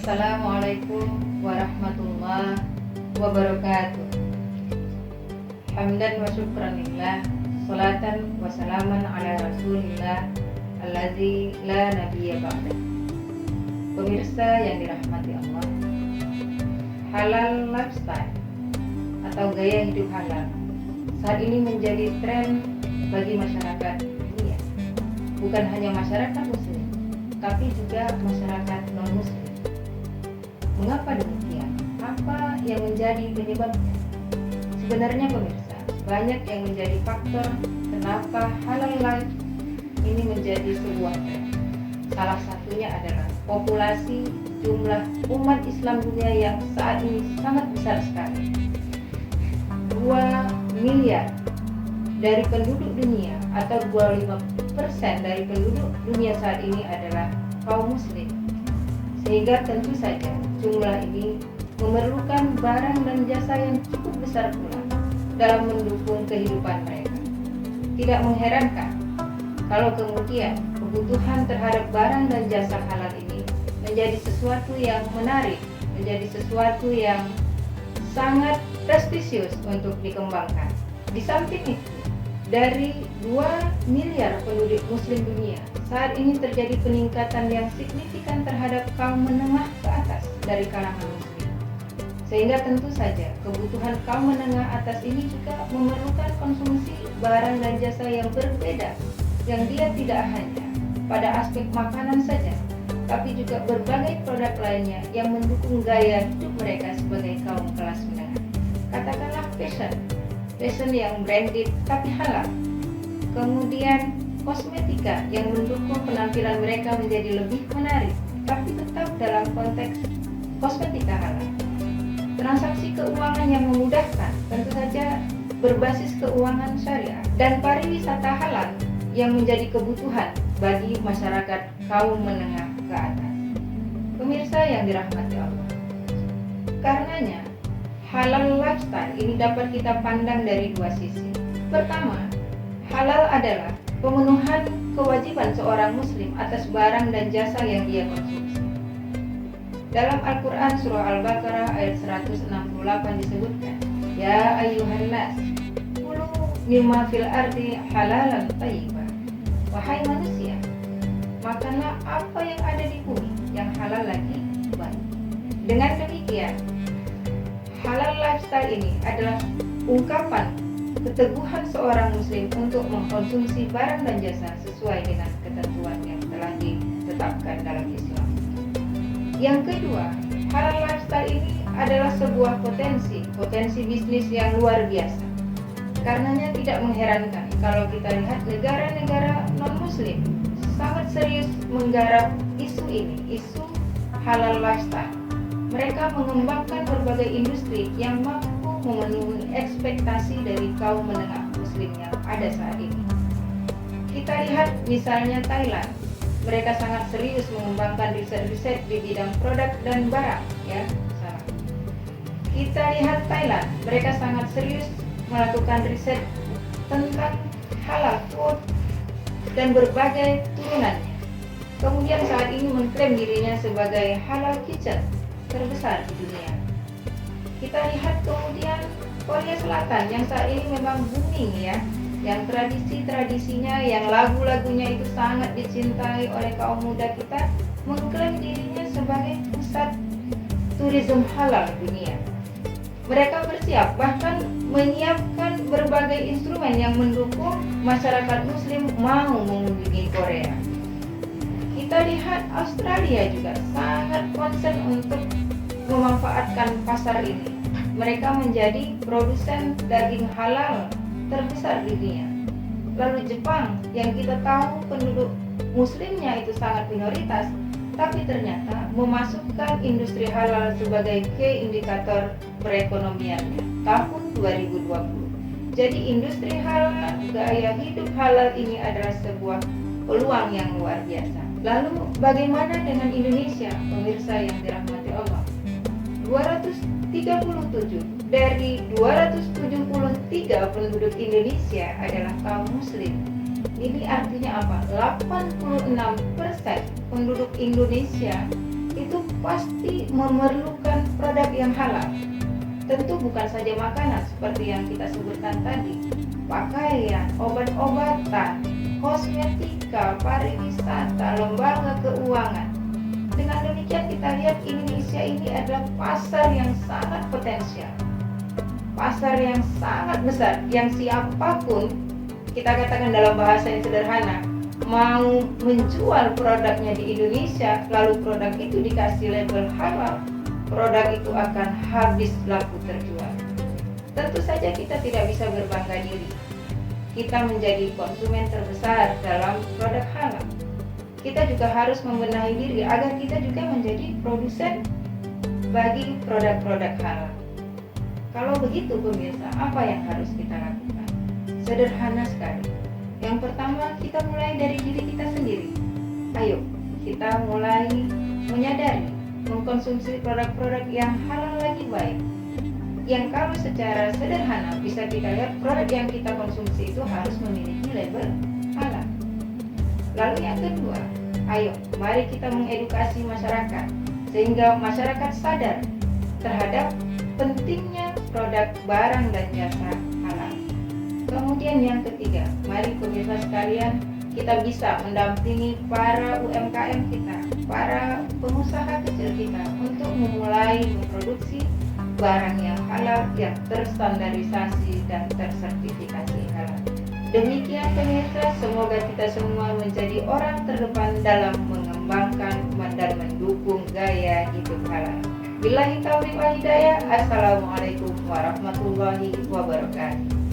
Assalamualaikum warahmatullahi wabarakatuh. Hamdan wa syukran lillah, salatan wa salaman ala rasulillah allazi la nabiyya ba'dah. Pemirsa yang dirahmati Allah, halal lifestyle atau gaya hidup halal saat ini menjadi tren bagi masyarakat dunia. Bukan hanya masyarakat muslim, tapi juga masyarakat non-muslim. Mengapa demikian? Apa yang menjadi penyebabnya? Sebenarnya pemirsa, banyak yang menjadi faktor kenapa halal life ini menjadi sebuah tren. Salah satunya adalah populasi jumlah umat Islam dunia yang saat ini sangat besar sekali. 2 miliar dari penduduk dunia atau 25% dari penduduk dunia saat ini adalah kaum muslim. Sehingga tentu saja jumlah ini memerlukan barang dan jasa yang cukup besar pula dalam mendukung kehidupan mereka. Tidak mengherankan kalau kemudian kebutuhan terhadap barang dan jasa halal ini menjadi sesuatu yang menarik, menjadi sesuatu yang sangat prestisius untuk dikembangkan. Di samping itu, dari 2 miliar penduduk muslim dunia, saat ini terjadi peningkatan yang signifikan terhadap kaum menengah ke atas dari kalangan muslim. Sehingga tentu saja kebutuhan kaum menengah atas ini juga memerlukan konsumsi barang dan jasa yang berbeda, yang dia tidak hanya pada aspek makanan saja, tapi juga berbagai produk lainnya yang mendukung gaya hidup mereka sebagai kaum kelas menengah. Katakanlah fashion yang branded tapi halal. Kemudian kosmetika yang mendukung penampilan mereka menjadi lebih menarik, tapi tetap dalam konteks kosmetika halal. Transaksi keuangan yang memudahkan, tentu saja berbasis keuangan syariah, dan pariwisata halal yang menjadi kebutuhan bagi masyarakat kaum menengah ke atas. Pemirsa yang dirahmati Allah, karenanya halal lifestyle ini dapat kita pandang dari 2 sisi. Pertama, halal adalah pemenuhan kewajiban seorang muslim atas barang dan jasa yang dia konsumsi. Dalam Al-Quran surah Al-Baqarah ayat 168 disebutkan, Ya ayyuhan nas, kulu mimma fil ardi halalan thayyibah. Wahai manusia, makanlah apa yang ada di bumi yang halal lagi baik. Dengan demikian, halal lifestyle ini adalah ungkapan keteguhan seorang muslim untuk mengkonsumsi barang dan jasa sesuai dengan ketentuan yang telah ditetapkan dalam Islam. Yang kedua, halal lifestyle ini adalah sebuah potensi bisnis yang luar biasa. Karenanya tidak mengherankan kalau kita lihat negara-negara non-muslim sangat serius menggarap isu ini, isu halal lifestyle. Mereka mengembangkan berbagai industri yang mampu memenuhi ekspektasi dari kaum menengah muslim yang ada saat ini. Kita lihat misalnya Thailand, mereka sangat serius mengembangkan riset-riset di bidang produk dan barang, ya. Kita lihat Thailand, mereka sangat serius melakukan riset tentang halal food dan berbagai turunannya. Kemudian saat ini mengklaim dirinya sebagai halal kitchen terbesar di dunia. Kita lihat kemudian Korea Selatan yang saat ini memang booming, ya, yang tradisinya, yang lagu-lagunya itu sangat dicintai oleh kaum muda kita, mengklaim dirinya sebagai pusat turisme halal dunia. Mereka bersiap, bahkan menyiapkan berbagai instrumen yang mendukung masyarakat muslim mau mengunjungi Korea. Kita lihat Australia juga sangat concern untuk memanfaatkan pasar ini. Mereka menjadi produsen daging halal terbesar di dunia. Lalu Jepang yang kita tahu penduduk muslimnya itu sangat minoritas, tapi ternyata memasukkan industri halal sebagai key indikator perekonomiannya tahun 2020. Jadi industri halal, gaya hidup halal ini adalah sebuah peluang yang luar biasa. Lalu bagaimana dengan Indonesia, pemirsa yang dirahmati Allah? 237 dari 273 penduduk Indonesia adalah kaum muslim. Ini artinya apa? 86% penduduk Indonesia itu pasti memerlukan produk yang halal. Tentu bukan saja makanan seperti yang kita sebutkan tadi, pakaian, obat-obatan, kosmetika, pariwisata, lembaga keuangan. Dengan demikian kita lihat Indonesia ini adalah pasar yang sangat potensial, pasar yang sangat besar, yang siapapun, kita katakan dalam bahasa yang sederhana, mau menjual produknya di Indonesia, lalu produk itu dikasih label halal, produk itu akan habis laku terjual. Tentu saja kita tidak bisa berbangga diri. Kita menjadi konsumen terbesar dalam produk halal. Kita juga harus membenahi diri agar kita juga menjadi produsen bagi produk-produk halal. Kalau begitu pemirsa, apa yang harus kita lakukan? Sederhana sekali. Yang pertama, kita mulai dari diri kita sendiri. Ayo, kita mulai menyadari, mengkonsumsi produk-produk yang halal lagi baik. Yang kalau secara sederhana bisa kita lihat produk yang kita konsumsi itu harus memiliki label halal. Lalu yang kedua, ayo mari kita mengedukasi masyarakat sehingga masyarakat sadar terhadap pentingnya produk barang dan jasa halal. Kemudian yang ketiga, mari pemirsa sekalian, kita bisa mendampingi para UMKM kita, para pengusaha kecil kita untuk memulai memproduksi barang yang halal, yang terstandarisasi dan tersertifikasi halal. Demikian pemirsa, semoga kita semua menjadi orang terdepan dalam mengembangkan dan mendukung gaya hidup halal. Billahi taufiq wal hidayah. Assalamualaikum warahmatullahi wabarakatuh.